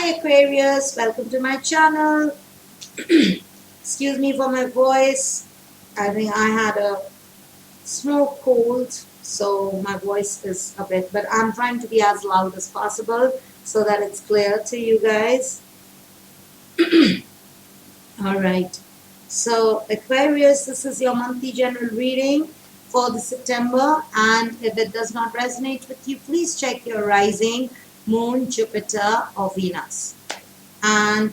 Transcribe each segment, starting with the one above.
Hi Aquarius, welcome to my channel. Excuse me for my voice. I think I had a small cold, so my voice is a bit, but I'm trying to be as loud as possible so that it's clear to you guys. Alright, so Aquarius, this is your monthly general reading for the September, and if it does not resonate with you, please check your rising, moon, Jupiter or Venus. And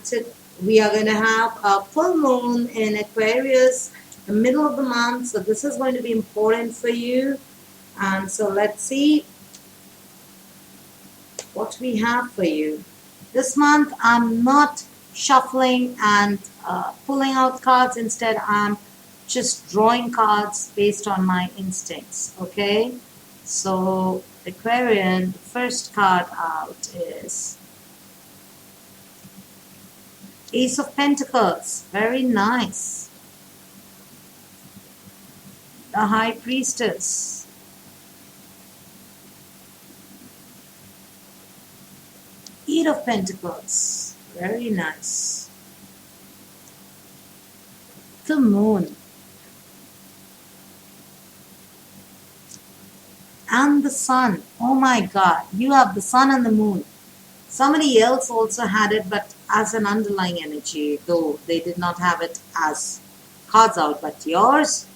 we are going to have a full moon in Aquarius the middle of the month, so this is going to be important for you. And so let's see what we have for you this month. I'm not shuffling and pulling out cards. Instead, I'm just drawing cards based on my instincts. Okay, so Aquarian, the first card out is Ace of Pentacles. Very nice. The High Priestess. Eight of Pentacles. Very nice. The Moon. And the Sun. Oh my God. You have the Sun and the Moon. Somebody else also had it, but as an underlying energy, though they did not have it as cards out. But yours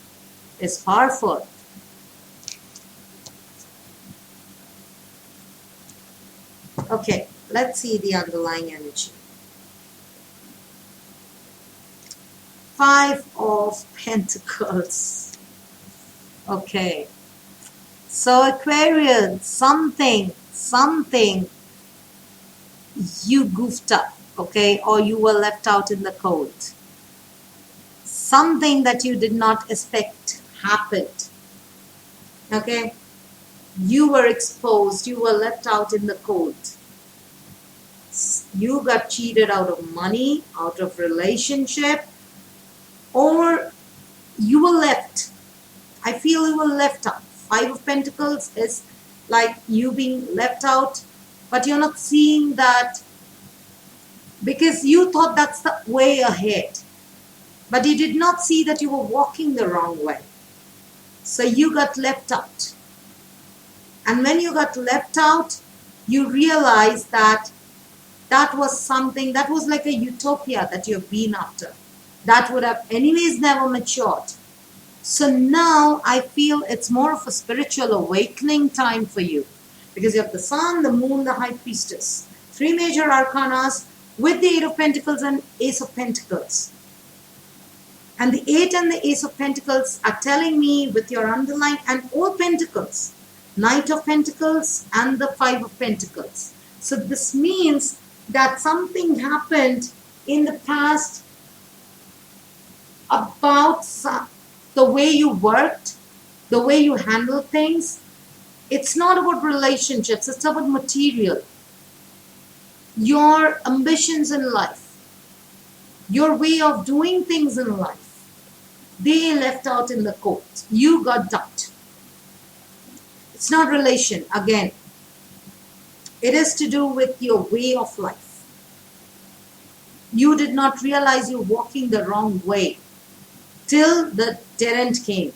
is powerful. Okay, let's see the underlying energy. Five of Pentacles. Okay. So Aquarian, something you goofed up, okay, or you were left out in the cold. Something that you did not expect happened, okay. You were exposed, you were left out in the cold. You got cheated out of money, out of relationship, or you were left. I feel you were left out. Five of Pentacles is like you being left out, but you're not seeing that because you thought that's the way ahead. But you did not see that you were walking the wrong way. So you got left out. And when you got left out, you realized that that was something, that was like a utopia that you've been after. That would have anyways never matured. So now I feel it's more of a spiritual awakening time for you. Because you have the Sun, the Moon, the High Priestess. Three major arcanas with the Eight of Pentacles and Ace of Pentacles. And the Eight and the Ace of Pentacles are telling me with your underlying and all Pentacles. Knight of Pentacles and the Five of Pentacles. So this means that something happened in the past about the way you worked, the way you handle things. It's not about relationships, it's about material. Your ambitions in life, your way of doing things in life, they left out in the cold. You got dumped. It's not relation, again. It is to do with your way of life. You did not realize you're walking the wrong way till the dead end came.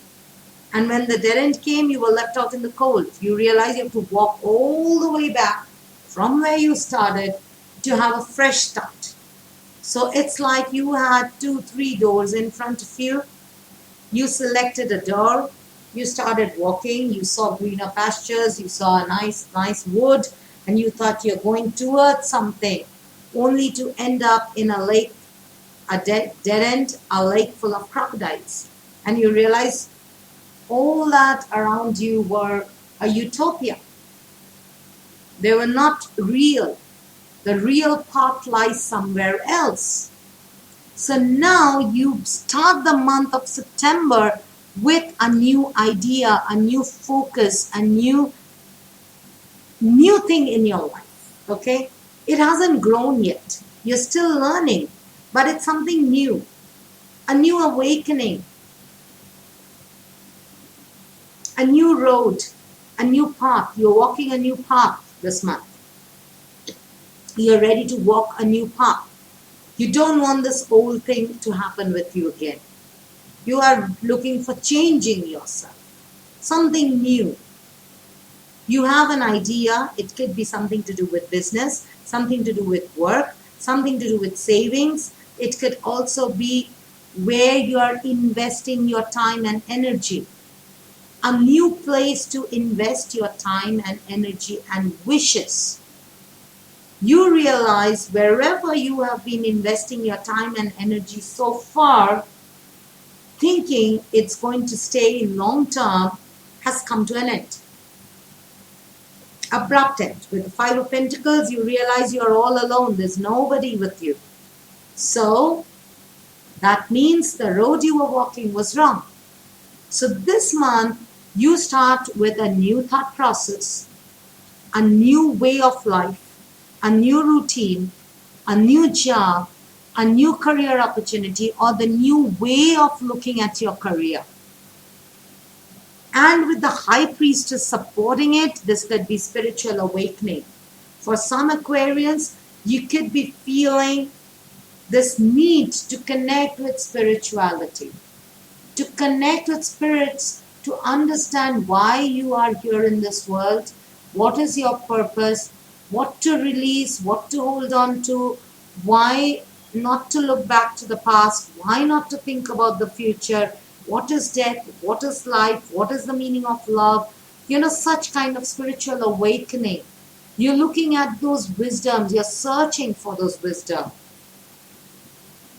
And when the dead end came, you were left out in the cold. You realize you have to walk all the way back from where you started to have a fresh start. So it's like you had 2-3 doors in front of you. You selected a door. You started walking. You saw greener pastures. You saw a nice wood. And you thought you're going towards something. Only to end up in a lake, a dead end, a lake full of crocodiles. And you realize all that around you were a utopia. They were not real. The real path lies somewhere else. So now you start the month of September with a new idea, a new focus, a new thing in your life. Okay? It hasn't grown yet. You're still learning, but it's something new. A new awakening. A new road, a new path. You're walking a new path this month. You're ready to walk a new path. You don't want this old thing to happen with you again. You are looking for changing yourself, something new. You have an idea. It could be something to do with business, something to do with work, something to do with savings. It could also be where you are investing your time and energy. A new place to invest your time and energy and wishes. You realize wherever you have been investing your time and energy so far, thinking it's going to stay in long term, has come to an end. Abrupt end. With the Five of Pentacles, you realize you're all alone. There's nobody with you. So that means the road you were walking was wrong. So this month, you start with a new thought process, a new way of life, a new routine, a new job, a new career opportunity, or the new way of looking at your career. And with the High Priestess supporting it, this could be spiritual awakening. For some Aquarians, you could be feeling this need to connect with spirituality, to connect with spirits, to understand why you are here in this world, what is your purpose, what to release, what to hold on to, why not to look back to the past, why not to think about the future, what is death, what is life, what is the meaning of love, such kind of spiritual awakening. You're looking at those wisdoms, you're searching for those wisdom.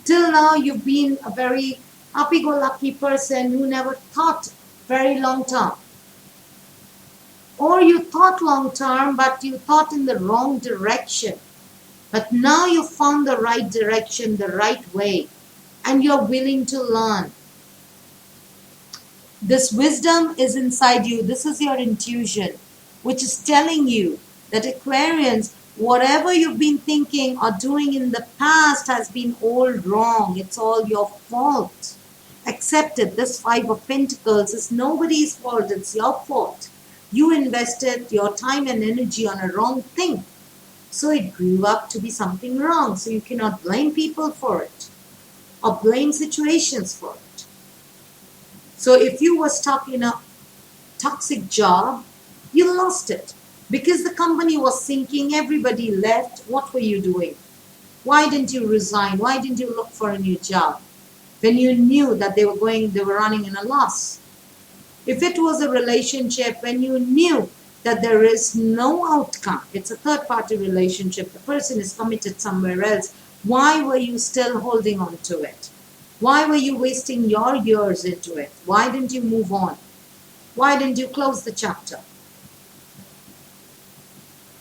Till now, you've been a very happy-go-lucky person who never thought very long term. Or you thought long term, but you thought in the wrong direction. But now you found the right direction, the right way, and you're willing to learn. This wisdom is inside you. This is your intuition, which is telling you that Aquarians, whatever you've been thinking or doing in the past has been all wrong. It's all your fault. Accept it. This Five of Pentacles is nobody's fault. It's your fault. You invested your time and energy on a wrong thing. So it grew up to be something wrong. So you cannot blame people for it or blame situations for it. So if you were stuck in a toxic job, you lost it. Because the company was sinking, everybody left. What were you doing? Why didn't you resign? Why didn't you look for a new job when you knew that they were running in a loss? If it was a relationship when you knew that there is no outcome, it's a third-party relationship, the person is committed somewhere else, why were you still holding on to it? Why were you wasting your years into it? Why didn't you move on? Why didn't you close the chapter?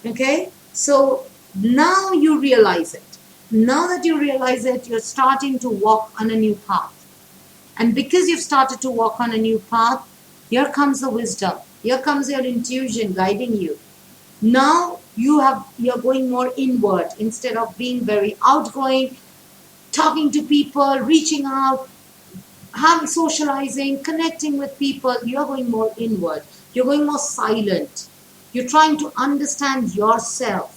Okay, so now you realize it. Now that you realize it, you're starting to walk on a new path. And because you've started to walk on a new path, here comes the wisdom. Here comes your intuition guiding you. Now you're going more inward instead of being very outgoing, talking to people, reaching out, socializing, connecting with people. You're going more inward. You're going more silent. You're trying to understand yourself.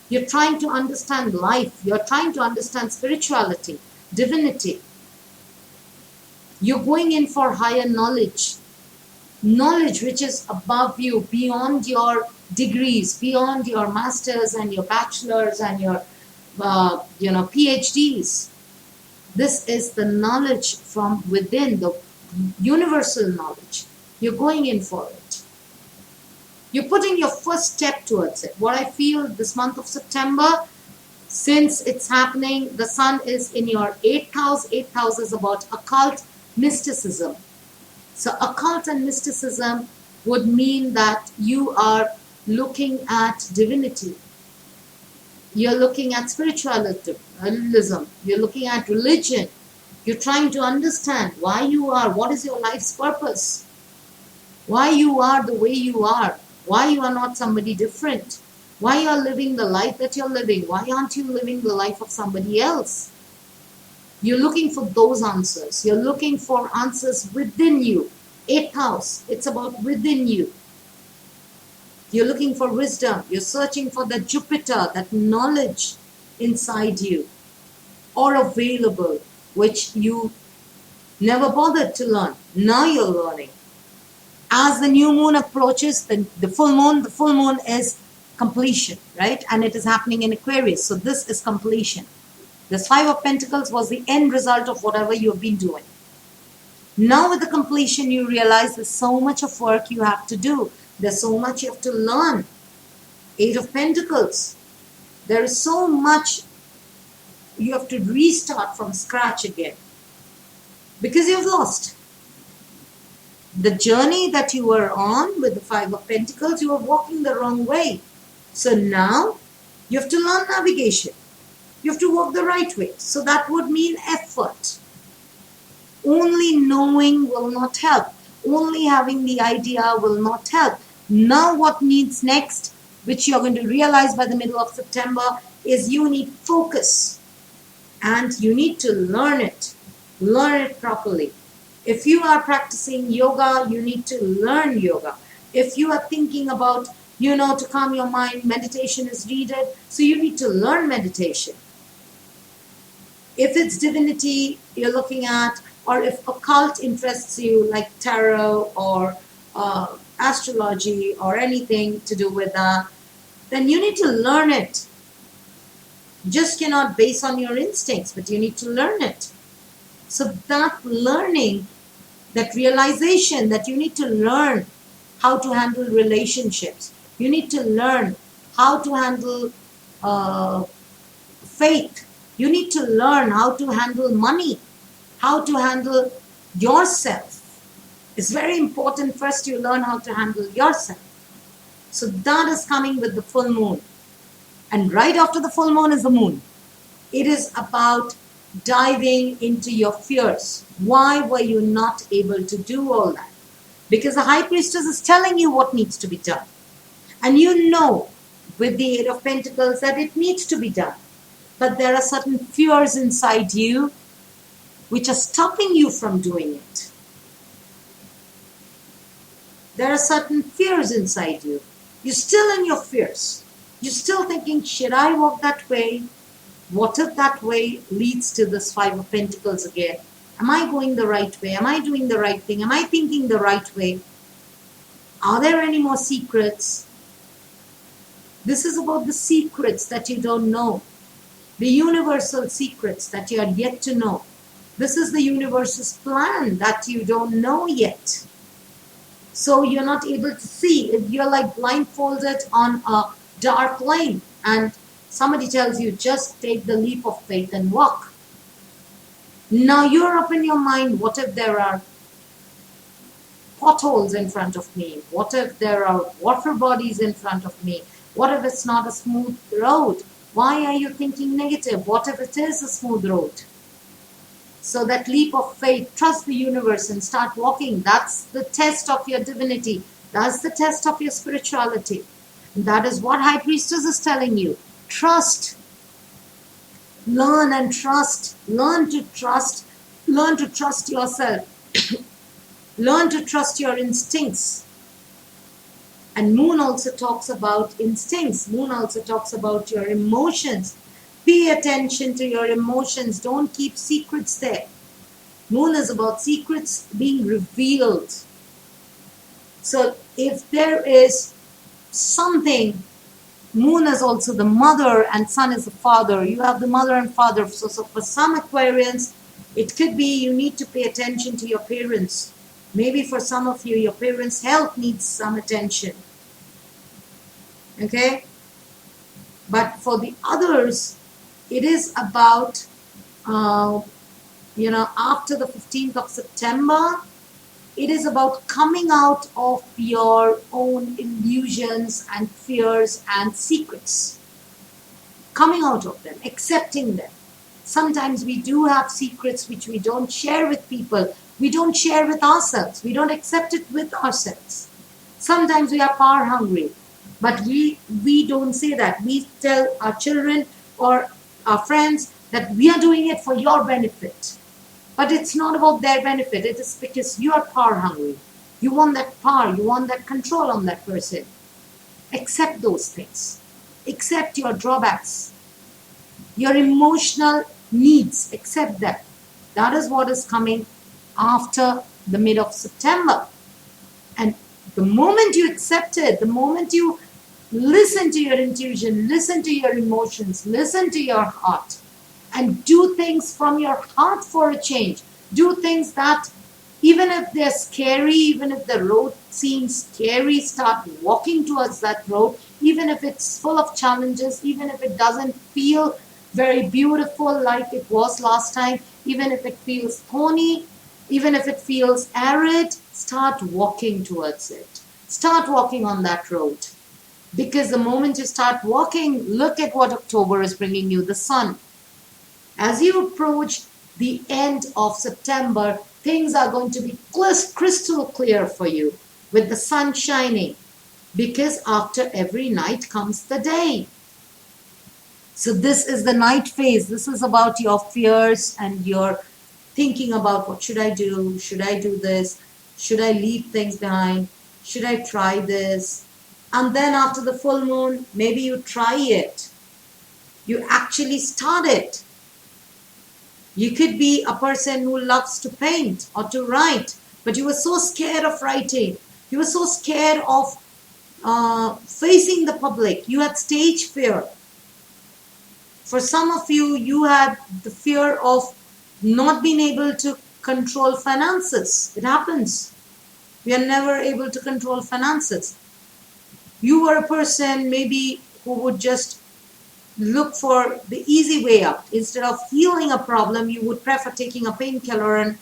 You're trying to understand life. You're trying to understand spirituality, divinity. You're going in for higher knowledge. Knowledge which is above you, beyond your degrees, beyond your masters and your bachelors and your PhDs. This is the knowledge from within, the universal knowledge. You're going in for it. You're putting your first step towards it. What I feel this month of September, since it's happening, the sun is in your 8th house. 8th house is about occult mysticism. So occult and mysticism would mean that you are looking at divinity. You're looking at spiritualism. You're looking at religion. You're trying to understand why you are, what is your life's purpose, why you are the way you are, why you are not somebody different, why you are living the life that you're living, why aren't you living the life of somebody else. You're looking for those answers. You're looking for answers within you. 8th house, it's about within you. You're looking for wisdom. You're searching for that Jupiter, that knowledge inside you, or available, which you never bothered to learn. Now you're learning. As the new moon approaches, the full moon is completion, right? And it is happening in Aquarius. So this is completion. This Five of Pentacles was the end result of whatever you have been doing. Now with the completion, you realize there's so much of work you have to do. There's so much you have to learn. Eight of Pentacles. There is so much you have to restart from scratch again. Because you've lost. The journey that you were on with the Five of Pentacles, you were walking the wrong way. So now you have to learn navigation. You have to walk the right way. So that would mean effort. Only knowing will not help. Only having the idea will not help. Now what needs next, which you're going to realize by the middle of September, is you need focus. And you need to learn it. Learn it properly. If you are practicing yoga, you need to learn yoga. If you are thinking about, to calm your mind, meditation is needed. So you need to learn meditation. If it's divinity you're looking at, or if occult interests you, like tarot or astrology or anything to do with that, then you need to learn it. Just cannot base on your instincts, but you need to learn it. So that learning, that realization that you need to learn how to handle relationships. You need to learn how to handle faith. You need to learn how to handle money, how to handle yourself. It's very important first you learn how to handle yourself. So that is coming with the full moon. And right after the full moon is the moon. It is about diving into your fears. Why were you not able to do all that? Because the High Priestess is telling you what needs to be done. And you know with the Eight of Pentacles that it needs to be done. But there are certain fears inside you which are stopping you from doing it. There are certain fears inside you. You're still in your fears. You're still thinking, should I walk that way? What if that way leads to this Five of Pentacles again? Am I going the right way? Am I doing the right thing? Am I thinking the right way? Are there any more secrets? This is about the secrets that you don't know. The universal secrets that you are yet to know. This is the universe's plan that you don't know yet. So you're not able to see. You're like blindfolded on a dark lane, and somebody tells you, just take the leap of faith and walk. Now you're up in your mind, what if there are potholes in front of me? What if there are water bodies in front of me? What if it's not a smooth road? Why are you thinking negative? What if it is a smooth road? So that leap of faith, trust the universe and start walking. That's the test of your divinity. That's the test of your spirituality. And that is what High Priestess is telling you. Trust. Learn and trust. Learn to trust. Learn to trust yourself. Learn to trust your instincts. And Moon also talks about instincts. Moon also talks about your emotions. Pay attention to your emotions. Don't keep secrets there. Moon is about secrets being revealed. So if there is something, Moon is also the mother and Sun is the father. You have the mother and father. So for some Aquarians, it could be you need to pay attention to your parents. Maybe for some of you, your parents' health needs some attention. Okay? But for the others, it is about, after the 15th of September, it is about coming out of your own illusions and fears and secrets. Coming out of them, accepting them. Sometimes we do have secrets which we don't share with people. We don't share with ourselves. We don't accept it with ourselves. Sometimes we are power hungry. But we don't say that. We tell our children or our friends that we are doing it for your benefit. But it's not about their benefit. It is because you are power hungry. You want that power. You want that control on that person. Accept those things. Accept your drawbacks, your emotional needs. Accept them. That is what is coming after the mid of September. And the moment you accept it, the moment you listen to your intuition, listen to your emotions, listen to your heart, and do things from your heart for a change. Do things that, even if they're scary, even if the road seems scary, start walking towards that road, even if it's full of challenges, even if it doesn't feel very beautiful like it was last time, even if it feels thorny, even if it feels arid, start walking towards it. Start walking on that road. Because the moment you start walking, look at what October is bringing you, the sun. As you approach the end of September, things are going to be crystal clear for you with the sun shining. Because after every night comes the day. So this is the night phase. This is about your fears and your thinking about what should I do? Should I do this? Should I leave things behind? Should I try this? And then after the full moon, maybe you try it. You actually start it. You could be a person who loves to paint or to write, but you were so scared of writing. You were so scared of facing the public. You had stage fear. For some of you, you had the fear of not being able to control finances. It happens. We are never able to control finances. You were a person maybe who would just look for the easy way out. Instead of healing a problem, you would prefer taking a painkiller and,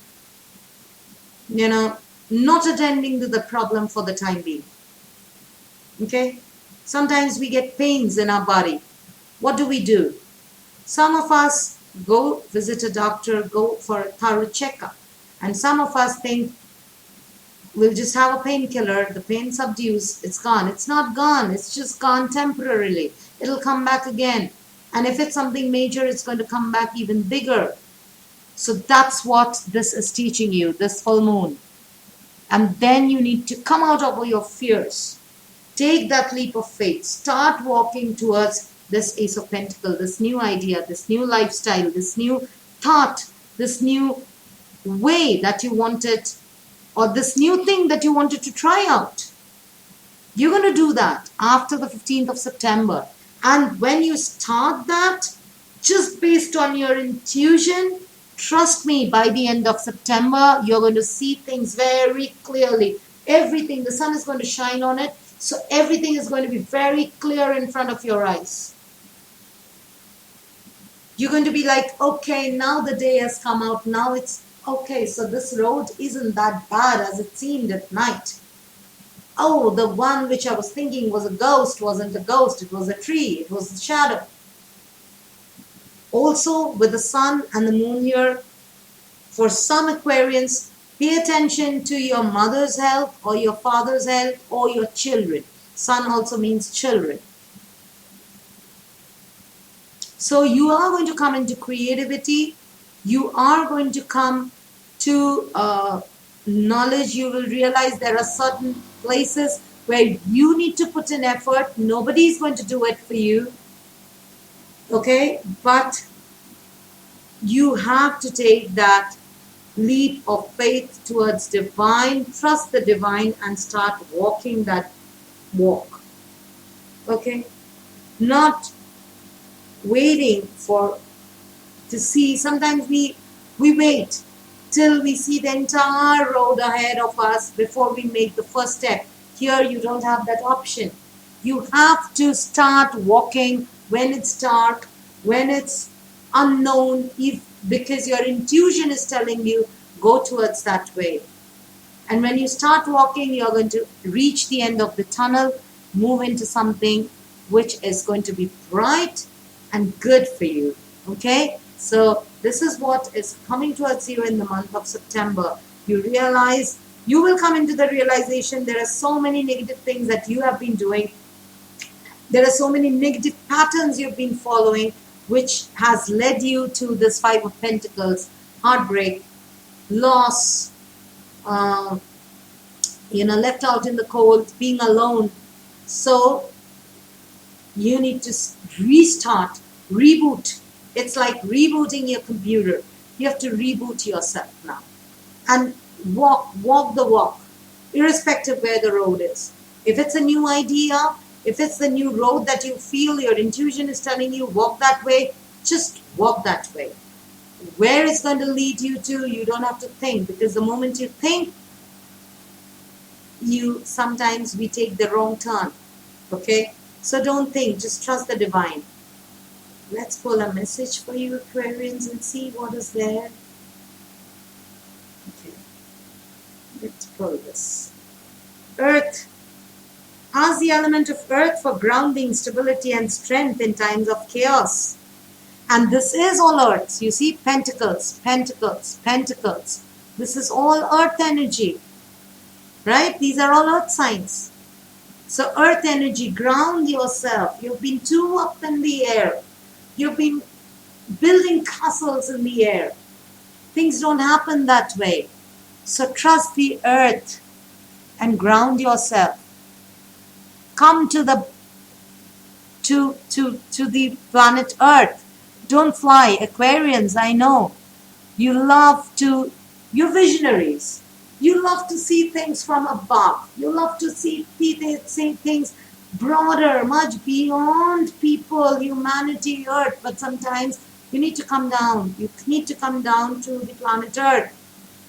not attending to the problem for the time being. Okay? Sometimes we get pains in our body. What do? Some of us go visit a doctor, go for a thorough checkup. And some of us think we'll just have a painkiller, the pain subdues, it's gone. It's not gone, it's just gone temporarily. It'll come back again. And if it's something major, it's going to come back even bigger. So that's what this is teaching you, this full moon. And then you need to come out of your fears. Take that leap of faith. Start walking towards this Ace of Pentacles, this new idea, this new lifestyle, this new thought, this new way that you wanted, or this new thing that you wanted to try out. You're going to do that after the 15th of September. And when you start that, just based on your intuition, trust me, by the end of September, you're going to see things very clearly. Everything, the sun is going to shine on it. So everything is going to be very clear in front of your eyes. You're going to be like, okay, now the day has come out. Now it's okay. So this road isn't that bad as it seemed at night. Oh, the one which I was thinking was a ghost wasn't a ghost. It was a tree. It was a shadow. Also, with the sun and the moon here, for some Aquarians, pay attention to your mother's health or your father's health or your children. Sun also means children. So you are going to come into creativity. You are going to come to knowledge. You will realize there are certain places where you need to put in effort. Nobody is going to do it for you. Okay? But you have to take that leap of faith towards divine, trust the divine, and start walking that walk. Okay? Not waiting to see. Sometimes we wait till we see the entire road ahead of us before we make the first step. Here you don't have that option. You have to start walking when it's dark, when it's unknown, because your intuition is telling you go towards that way. And when you start walking, you're going to reach the end of the tunnel, move into something which is going to be bright and good for you. Okay? So this is what is coming towards you in the month of September. You realize, you will come into the realization there are so many negative things that you have been doing. There are so many negative patterns you've been following, which has led you to this Five of Pentacles, heartbreak, loss, left out in the cold, being alone. So You need to restart, reboot. It's like rebooting your computer. You have to reboot yourself now. And walk the walk, irrespective where the road is. If it's a new idea, if it's the new road that you feel your intuition is telling you, walk that way, just walk that way. Where it's going to lead you to, you don't have to think, because the moment you think, sometimes we take the wrong turn. Okay? So don't think, just trust the divine. Let's pull a message for you, Aquarians, and see what is there. Okay. Let's pull this. Earth. Ask the element of earth for grounding, stability, and strength in times of chaos. And this is all earth. You see, pentacles, pentacles, pentacles. This is all earth energy. Right? These are all earth signs. So earth energy, ground yourself. You've been too up in the air. You've been building castles in the air. Things don't happen that way. So trust the earth and ground yourself. Come to the planet Earth. Don't fly. Aquarians, I know. You're visionaries. You love to see things from above. You love to see things broader, much beyond people, humanity, Earth. But sometimes you need to come down. You need to come down to the planet Earth.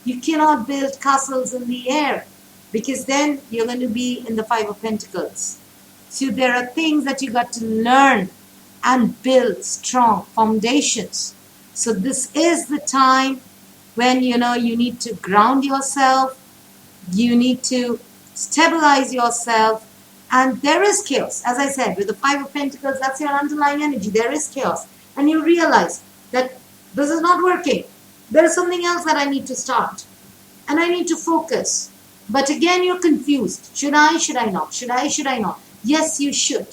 You cannot build castles in the air, because then you're going to be in the Five of Pentacles. So there are things that you got to learn and build strong foundations. So this is the time when, you need to ground yourself. You need to stabilize yourself. And there is chaos. As I said, with the Five of Pentacles, that's your underlying energy. There is chaos. And you realize that this is not working. There is something else that I need to start. And I need to focus. But again, you're confused. Should I? Should I not? Should I? Should I not? Yes, you should.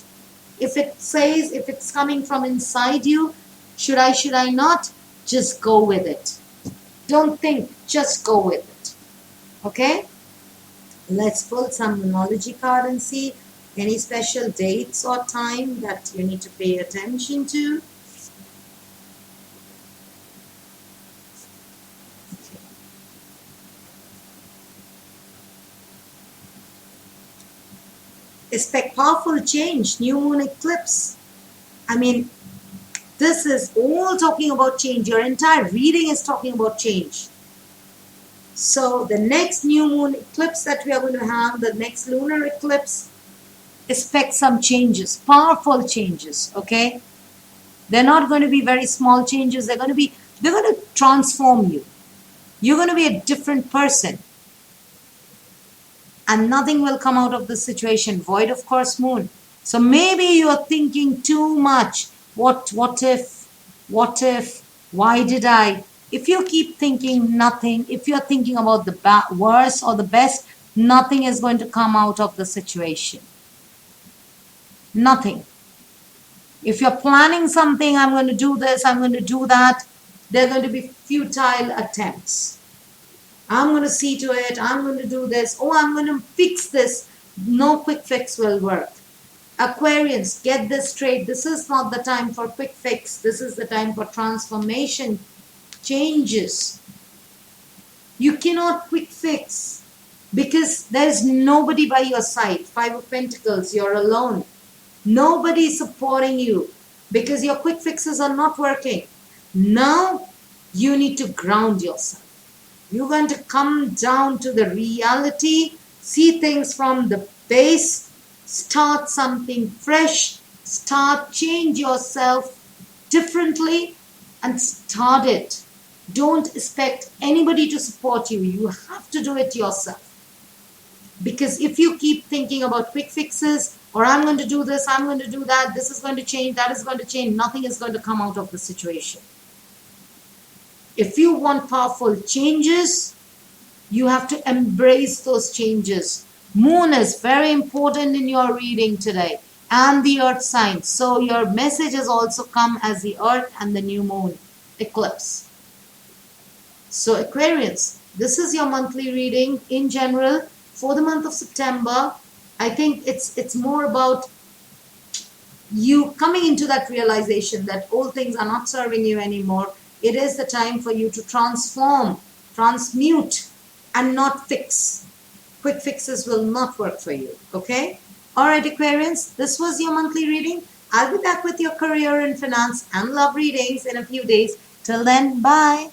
If it's coming from inside you, should I not? Just go with it. Don't think, just go with it. Okay? Let's pull some numerology card and see any special dates or time that you need to pay attention to. Expect powerful change, new moon eclipse. I mean, this is all talking about change. Your entire reading is talking about change. So the next new moon eclipse that we are going to have, the next lunar eclipse, expect some changes, powerful changes, okay? They're not going to be very small changes. They're going to transform you. You're going to be a different person. And nothing will come out of this situation. Void, of course, moon. So maybe you're thinking too much. What if, why did I? If you keep thinking nothing, if you're thinking about the worst or the best, nothing is going to come out of the situation. Nothing. If you're planning something, I'm going to do this, I'm going to do that, they're going to be futile attempts. I'm going to see to it, I'm going to do this, oh, I'm going to fix this. No quick fix will work. Aquarians, get this straight. This is not the time for quick fix. This is the time for transformation, changes. You cannot quick fix because there's nobody by your side. Five of Pentacles, you're alone. Nobody is supporting you because your quick fixes are not working. Now you need to ground yourself. You're going to come down to the reality, see things from the base, start something fresh, change yourself differently and start it. Don't expect anybody to support you. You have to do it yourself. Because if you keep thinking about quick fixes, or I'm going to do this, I'm going to do that, this is going to change, that is going to change, nothing is going to come out of the situation. If you want powerful changes, you have to embrace those changes. Moon is very important in your reading today, and the earth signs. So your messages also come as the earth and the new moon eclipse. So Aquarians, this is your monthly reading in general for the month of September. I think it's more about you coming into that realization that old things are not serving you anymore. It is the time for you to transform, transmute, and not fix. Quick fixes will not work for you. Okay? Alright, Aquarians, this was your monthly reading. I'll be back with your career and finance and love readings in a few days. Till then, bye.